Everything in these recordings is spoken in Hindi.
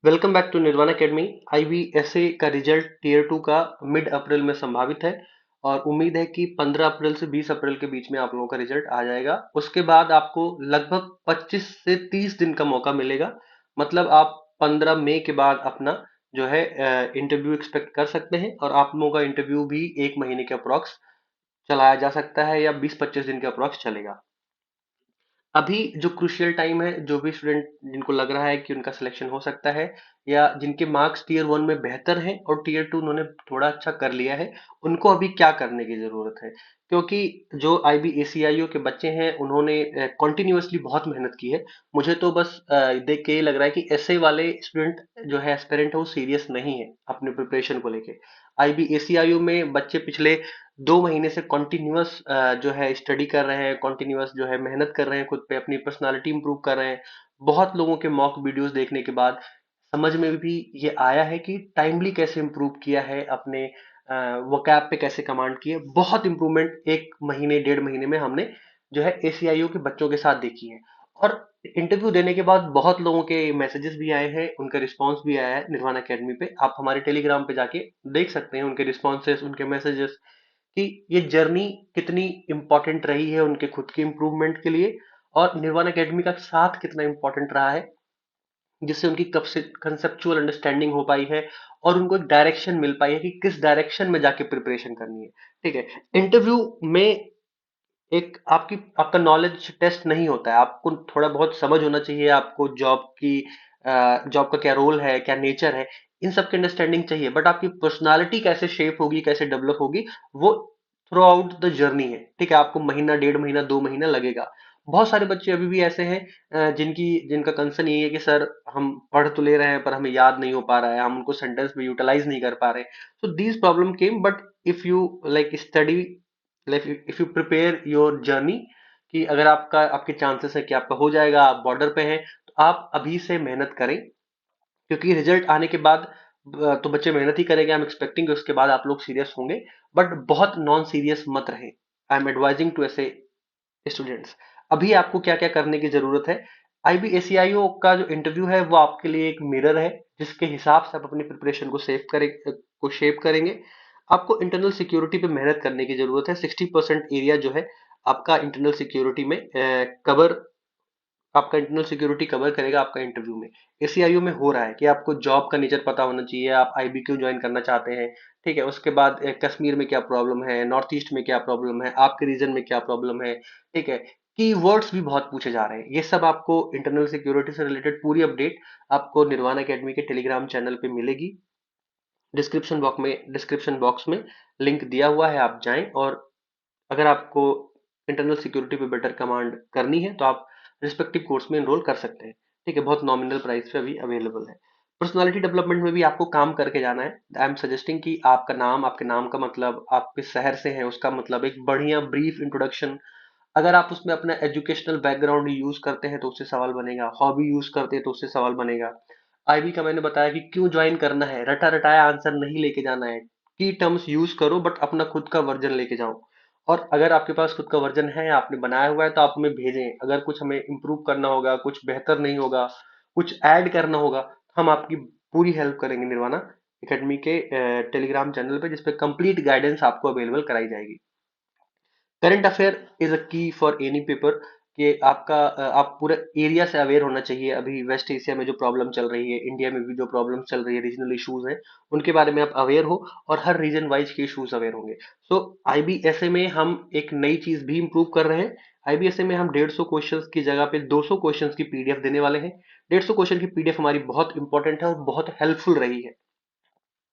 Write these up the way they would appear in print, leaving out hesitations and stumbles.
Welcome back to Nirvana Academy. IBSA का रिजल्ट टीयर 2 का मिड अप्रैल में संभावित है और उम्मीद है कि 15 अप्रैल से 20 अप्रैल के बीच में आप लोगों का रिजल्ट आ जाएगा। उसके बाद आपको लगभग 25 से 30 दिन का मौका मिलेगा। मतलब आप 15 मई के बाद अपना जो है इंटरव्यू एक्सपेक्ट कर सकते हैं और आप लोगों का इंटरव्यू भी 1 महीने के अप्रॉक्स चलाया जा सकता है या 20-25 दिन के अप्रॉक्स चलेगा। अभी जो क्रूशियल टाइम है, जो भी स्टूडेंट जिनको लग रहा है कि उनका सिलेक्शन हो सकता है या जिनके मार्क्स टीयर 1 में बेहतर हैं और टीयर 2 उन्होंने थोड़ा अच्छा कर लिया है, उनको अभी क्या करने की जरूरत है। क्योंकि जो आईबीएसीआईओ के बच्चे हैं उन्होंने कॉन्टिन्यूअसली बहुत मेहनत की है। मुझे तो बस देख के ये लग रहा है कि ऐसे वाले स्टूडेंट जो है एस्पिरेंट है वो सीरियस नहीं है अपने प्रिपरेशन को लेके। आईबीएसीआईओ में बच्चे पिछले 2 महीने से कॉन्टिन्यूअस जो है स्टडी कर रहे हैं, कॉन्टिन्यूअस जो है मेहनत कर रहे हैं, खुद पे अपनी पर्सनालिटी इंप्रूव कर रहे हैं। बहुत लोगों के मॉक वीडियोस देखने के बाद समझ में भी ये आया है कि टाइमली कैसे इंप्रूव किया है, अपने वोकैब पे कैसे कमांड किए। बहुत इंप्रूवमेंट 1 महीने 1.5 महीने में हमने जो है एसीआईओ के बच्चों के साथ देखी है। और इंटरव्यू देने के बाद बहुत लोगों के मैसेजेस भी आए हैं, उनका रिस्पांस भी आया है निर्वाणा अकेडमी पे। आप हमारे टेलीग्राम पे जाके देख सकते हैं उनके रिस्पॉन्सेस, उनके मैसेजेस कि ये जर्नी कितनी इंपॉर्टेंट रही है उनके खुद के इंप्रूवमेंट के लिए और निर्वाणा एकेडमी का साथ कितना इंपॉर्टेंट रहा है, जिससे उनकी कंसेप्चुअल अंडरस्टैंडिंग हो पाई है और उनको एक डायरेक्शन मिल पाई है कि किस डायरेक्शन में जाके प्रिपरेशन करनी है। ठीक है। इंटरव्यू में एक आपका नॉलेज टेस्ट नहीं होता है, आपको थोड़ा बहुत समझ होना चाहिए, आपको जॉब का क्या रोल है, क्या नेचर है, इन सब की अंडरस्टैंडिंग चाहिए। बट आपकी पर्सनालिटी कैसे शेप होगी, कैसे डेवलप होगी, वो थ्रू आउट द जर्नी है। ठीक है। आपको महीना 1.5 महीना 2 महीना लगेगा। बहुत सारे बच्चे अभी भी ऐसे हैं जिनका कंसर्न यही है कि सर हम पढ़ तो ले रहे हैं पर हमें याद नहीं हो पा रहा है, हम उनको सेंटेंस में यूटिलाइज नहीं कर पा रहे। So these problem came, but if you like study, like if you prepare your journey, कि अगर आपके चांसेस है कि आपका हो जाएगा, आप बॉर्डर पे हैं, तो आप अभी से मेहनत करें। क्योंकि रिजल्ट आने के बाद तो बच्चे मेहनत ही करेंगे। आई एम एक्सपेक्टिंग उसके बाद आप लोग सीरियस होंगे, बट बहुत नॉन सीरियस मत रहे। आई एम एडवाइजिंग टू ऐसे स्टूडेंट्स। अभी आपको क्या क्या करने की जरूरत है। आईबीएसईआईओ का जो इंटरव्यू है वो आपके लिए एक मिरर है, जिसके हिसाब से आप अपनी प्रिपरेशन को शेप करेंगे। आपको इंटरनल सिक्योरिटी पे मेहनत करने की जरूरत है। 60% एरिया जो है आपका इंटरनल सिक्योरिटी में कवर, आपका इंटरनल सिक्योरिटी कवर करेगा आपका इंटरव्यू में। एसीआईयू में हो रहा है कि आपको जॉब का नेचर पता होना चाहिए, आप आईबी क्यों ज्वाइन करना चाहते हैं। ठीक है। उसके बाद कश्मीर में क्या प्रॉब्लम है, नॉर्थ ईस्ट में क्या प्रॉब्लम है, आपके रीजन में क्या प्रॉब्लम है। ठीक है। की वर्ड्स भी बहुत पूछे जा रहे हैं। ये सब आपको इंटरनल सिक्योरिटी से रिलेटेड पूरी अपडेट आपको निर्वाणा अकेडमी के टेलीग्राम चैनल पे मिलेगी। डिस्क्रिप्शन बॉक्स में लिंक दिया हुआ है, आप जाएं। और अगर आपको इंटरनल सिक्योरिटी पे बेटर कमांड करनी है तो आप रिस्पेक्टिव कोर्स में एनरोल कर सकते हैं। ठीक है। बहुत नॉमिनल प्राइस पे अभी अवेलेबल है। पर्सनालिटी डेवलपमेंट में भी आपको काम करके जाना है। आई एम सजेस्टिंग कि आपका नाम, आपके नाम का मतलब, आप किस शहर से हैं उसका मतलब, एक बढ़िया ब्रीफ इंट्रोडक्शन। अगर आप उसमें अपना एजुकेशनल बैकग्राउंड यूज करते हैं तो उससे सवाल बनेगा, हॉबी यूज करते हैं तो उससे सवाल बनेगा। आईबी का मैंने बताया कि क्यों ज्वाइन करना है, रटा रटाया आंसर नहीं लेके जाना है। की टर्म्स यूज करो बट अपना खुद का वर्जन लेके जाओ। और अगर आपके पास खुद का वर्जन है, आपने बनाया हुआ है, तो आप हमें भेजें। अगर कुछ हमें इम्प्रूव करना होगा, कुछ बेहतर नहीं होगा, कुछ ऐड करना होगा, हम आपकी पूरी हेल्प करेंगे निर्वाणा एकेडमी के टेलीग्राम चैनल पे, जिसपे कंप्लीट गाइडेंस आपको अवेलेबल कराई जाएगी। करंट अफेयर इज अ की फॉर एनी पेपर, कि आप पूरे एरिया से अवेयर होना चाहिए। अभी वेस्ट एशिया में जो प्रॉब्लम चल रही है, इंडिया में भी जो प्रॉब्लम चल रही है, रीजनल इश्यूज हैं, उनके बारे में आप अवेयर हो और हर रीजन वाइज के इश्यूज अवेयर होंगे। सो आईबीएसए में हम एक नई चीज भी इंप्रूव कर रहे हैं। आईबीएसए में हम 150 क्वेश्चंस की जगह पे 200 क्वेश्चंस की पीडीएफ देने वाले हैं। 150 क्वेश्चन की पीडीएफ हमारी बहुत इंपॉर्टेंट है और बहुत हेल्पफुल रही है।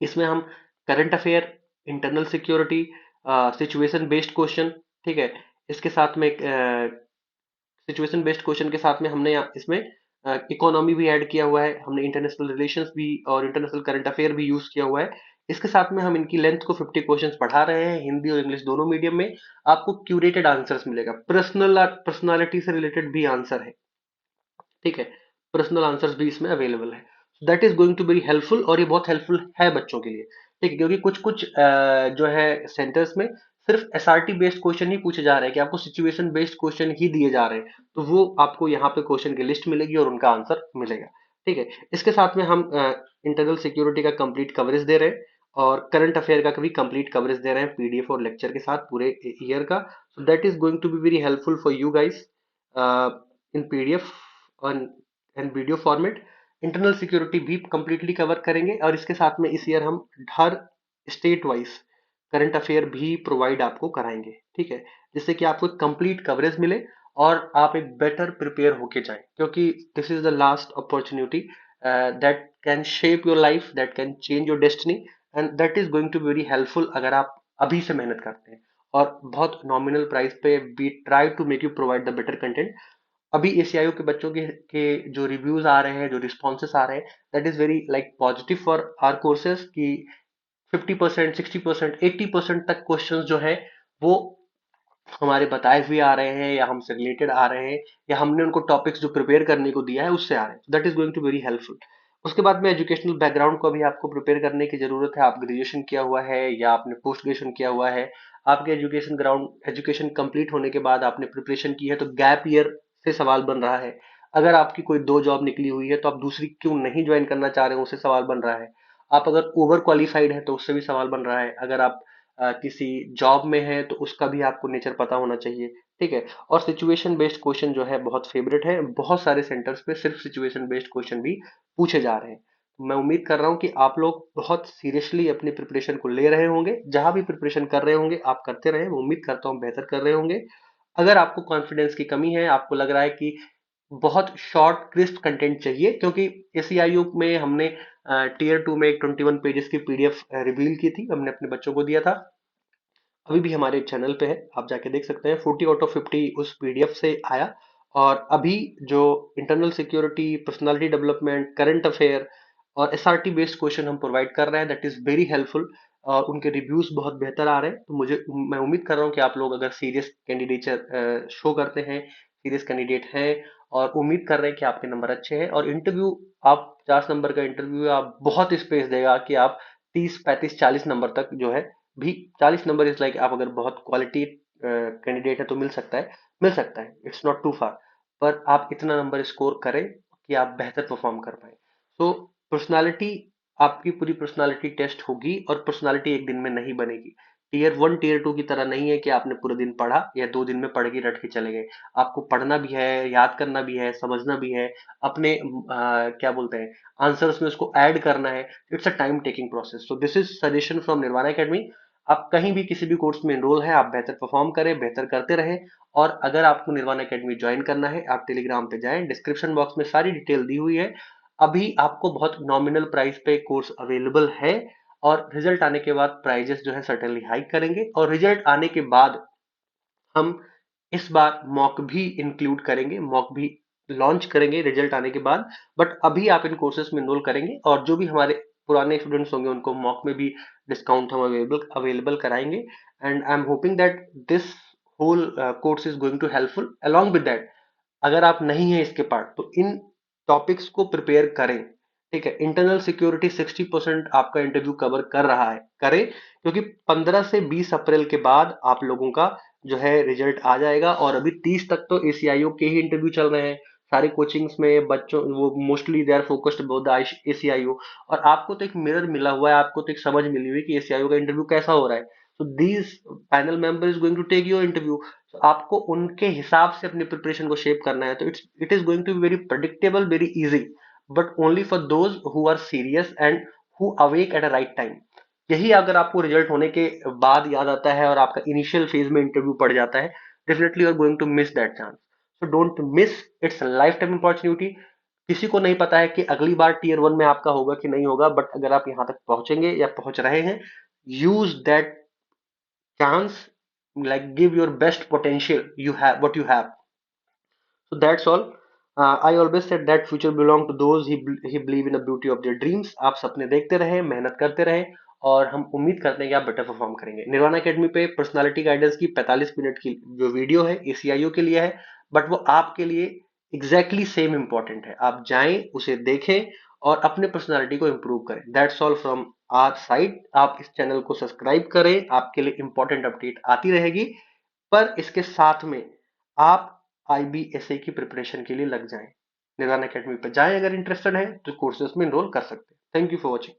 इसमें हम current affair, internal security, situation based question, ठीक है, इसके साथ में सिचुएशन बेस्ड क्वेश्चन के साथ में हमने इसमें इकोनॉमी भी ऐड किया हुआ है, हमने इंटरनेशनल रिलेशंस भी और इंटरनेशनल करंट अफेयर भी यूज किया हुआ है। इसके साथ में हम इनकी लेंथ को 50 क्वेश्चंस बढ़ा रहे हैं, हिंदी और इंग्लिश दोनों मीडियम में। आपको क्यूरेटेड आंसर्स मिलेगा, पर्सनालिटी से रिलेटेड भी आंसर है। ठीक है। पर्सनल आंसर्स भी इसमें अवेलेबल है। That is going to be helpful, और ये बहुत हेल्पफुल है बच्चों के लिए। ठीक है। क्योंकि कुछ कुछ जो है सेंटर्स में सिर्फ एसआरटी बेस्ड क्वेश्चन ही पूछे जा रहे हैं, कि आपको सिचुएशन बेस्ड क्वेश्चन ही दिए जा रहे हैं, तो वो आपको यहाँ पे क्वेश्चन की लिस्ट मिलेगी और उनका आंसर मिलेगा। ठीक है। इसके साथ में हम इंटरनल सिक्योरिटी का कंप्लीट कवरेज दे रहे हैं और करंट अफेयर का भी कंप्लीट कवरेज दे रहे हैं पीडीएफ और लेक्चर के साथ पूरे ईयर का। So that is going to be very helpful for you guys in PDF and video format. Internal security भी कंप्लीटली कवर करेंगे और इसके साथ में इस ईयर हम हर स्टेट वाइज करंट अफेयर भी प्रोवाइड आपको कराएंगे, ठीक है, जिससे कि आपको कंप्लीट कवरेज मिले और आप एक बेटर प्रिपेयर होके जाएं, क्योंकि this is the last opportunity that can shape your life, that can change your destiny and that is going to be very helpful अगर आप अभी से मेहनत करते हैं। और बहुत नॉमिनल प्राइस पे we try to make you provide the better content. अभी एसीआईओ के बच्चों के जो रिव्यूज आ रहे हैं, जो रिस्पॉन्सेस आ रहे हैं, that is very like positive for our courses कि 50%, 60%, 80% तक क्वेश्चंस जो है वो हमारे बताए हुए आ रहे हैं या हमसे रिलेटेड आ रहे हैं या हमने उनको टॉपिक्स जो प्रिपेयर करने को दिया है उससे आ रहे हैं। That is going to very helpful. उसके बाद में एजुकेशनल बैकग्राउंड को भी आपको प्रिपेयर करने की जरूरत है। आप ग्रेजुएशन किया हुआ है या आपने पोस्ट ग्रेजुएशन किया हुआ है, आपके एजुकेशन कंप्लीट होने के बाद आपने प्रिपरेशन की है तो गैप ईयर से सवाल बन रहा है। अगर आपकी कोई दो जॉब निकली हुई है तो आप दूसरी क्यों नहीं ज्वाइन करना चाह रहे हो, उससे सवाल बन रहा है। आप अगर ओवर क्वालिफाइड है तो उससे भी सवाल बन रहा है। अगर आप किसी जॉब में है तो उसका भी आपको नेचर पता होना चाहिए, ठीक है। और सिचुएशन बेस्ड क्वेश्चन जो है बहुत फेवरेट है, बहुत सारे सेंटर्स पे सिर्फ सिचुएशन बेस्ड क्वेश्चन भी पूछे जा रहे हैं। तो मैं उम्मीद कर रहा हूँ कि आप लोग बहुत सीरियसली अपनी प्रिपरेशन को ले रहे होंगे, जहां भी प्रिपरेशन कर रहे होंगे आप करते रहे। मैं उम्मीद करता हूँ बेहतर कर रहे होंगे। अगर आपको कॉन्फिडेंस की कमी है, आपको लग रहा है कि बहुत शॉर्ट क्रिस्प कंटेंट चाहिए, क्योंकि एसीआईयू में हमने टीयर 2 में एक 21 पेजेस की पीडीएफ रिवील की थी, हमने अपने बच्चों को दिया था। अभी भी हमारे चैनल पे है, आप जाके देख सकते हैं। 40 आउट ऑफ 50 उस पीडीएफ से आया। और अभी जो internal security, personality development, current affair और एसआरटी बेस्ड क्वेश्चन हम प्रोवाइड कर रहे हैं, दैट इज वेरी हेल्पफुल और उनके रिव्यूज बहुत बेहतर आ रहे हैं। तो मैं उम्मीद कर रहा हूँ कि आप लोग अगर सीरियस कैंडिडेचर शो करते हैं, सीरियस कैंडिडेट हैं और उम्मीद कर रहे हैं कि आपके नंबर अच्छे हैं और इंटरव्यू, आप 50 नंबर का इंटरव्यू आप बहुत स्पेस देगा कि आप 30, 35, 40 नंबर तक जो है भी। 40 नंबर इज लाइक, आप अगर बहुत क्वालिटी कैंडिडेट है तो मिल सकता है, इट्स नॉट टू फार। पर आप इतना नंबर स्कोर करें कि आप बेहतर परफॉर्म कर पाए। तो पर्सनालिटी, आपकी पूरी पर्सनालिटी टेस्ट होगी और पर्सनालिटी एक दिन में नहीं बनेगी। टीयर 1 टीयर 2 की तरह नहीं है कि आपने पूरे दिन पढ़ा या 2 दिन में पढ़ के रट के चले गए। आपको पढ़ना भी है, याद करना भी है, समझना भी है, अपने क्या बोलते हैं, आंसर्स में उसको ऐड करना है। It's a time taking process. So this is suggestion from Nirvana Academy. आप कहीं भी किसी भी कोर्स में एनरोल है, आप बेहतर परफॉर्म करें, बेहतर करते रहें। और अगर आपको निर्वाणा एकेडमी ज्वाइन करना है, आप टेलीग्राम पे जाएं, डिस्क्रिप्शन बॉक्स में सारी डिटेल दी हुई है। अभी आपको बहुत नॉमिनल प्राइस पे कोर्स अवेलेबल है और रिजल्ट आने के बाद प्राइजेस जो है सर्टेनली हाइक करेंगे और रिजल्ट आने के बाद हम इस बार मॉक भी इंक्लूड करेंगे, मॉक भी लॉन्च करेंगे रिजल्ट आने के बाद। बट अभी आप इन कोर्सेज में एनरोल करेंगे और जो भी हमारे पुराने स्टूडेंट्स होंगे उनको मॉक में भी डिस्काउंट हम अवेलेबल कराएंगे। And I am hoping that this whole course is going to helpful. Along with that, अगर आप नहीं है इसके पार्ट तो इन टॉपिक्स को प्रिपेयर करें, ठीक है। इंटरनल सिक्योरिटी 60% आपका इंटरव्यू कवर कर रहा है, करें, क्योंकि 15 से 20 अप्रैल के बाद आप लोगों का जो है रिजल्ट आ जाएगा और अभी 30 तक तो एसीआईओ के ही इंटरव्यू चल रहे हैं। सारे कोचिंग्स में बच्चों वो mostly they are focused about the ACIO. और आपको तो एक मिरर मिला हुआ है, आपको तो एक समझ मिली हुई है कि एसीआईओ का इंटरव्यू कैसा हो रहा है। So these panel member is going to take your interview. तो आपको उनके हिसाब से अपनी प्रिपरेशन को शेप करना है। तो it is going to be very predictable, very easy, but only for those who are serious and who awake at a right time. यही अगर आपको रिजल्ट होने के बाद याद आता है और आपका इनिशियल फेज में इंटरव्यू पड़ जाता है, definitely you are going to miss that chance. So don't miss, it's lifetime opportunity. किसी को नहीं पता है कि अगली बार टीयर 1 में आपका होगा कि नहीं होगा, बट अगर आप यहां तक पहुंचेंगे या पहुंच रहे हैं, use that chance, like give your best potential, you have what you have. So that's all. I always said that future belong to those he believe in the beauty of their dreams. आप सपने देखते रहे, मेहनत करते रहे और हम उम्मीद करते हैं कि आप बेटर परफॉर्म करेंगे। निर्वाणा एकेडमी पे पर्सनालिटी गाइडेंस की 45 मिनट की जो वीडियो है एसीआईओ के लिए है, बट वो आपके लिए एग्जैक्टली सेम इंपॉर्टेंट है। आप जाएं, उसे देखें और अपने पर्सनालिटी को इंप्रूव करें। That's all from our side. आप इस चैनल को सब्सक्राइब करें, आपके लिए इंपॉर्टेंट अपडेट आती रहेगी। पर इसके साथ में आप आईबीएसए की प्रिपरेशन के लिए लग जाएं। निर्वाण एकेडमी पर जाएं, अगर इंटरेस्टेड है तो कोर्सेज में इनरोल कर सकते हैं। Thank you for watching.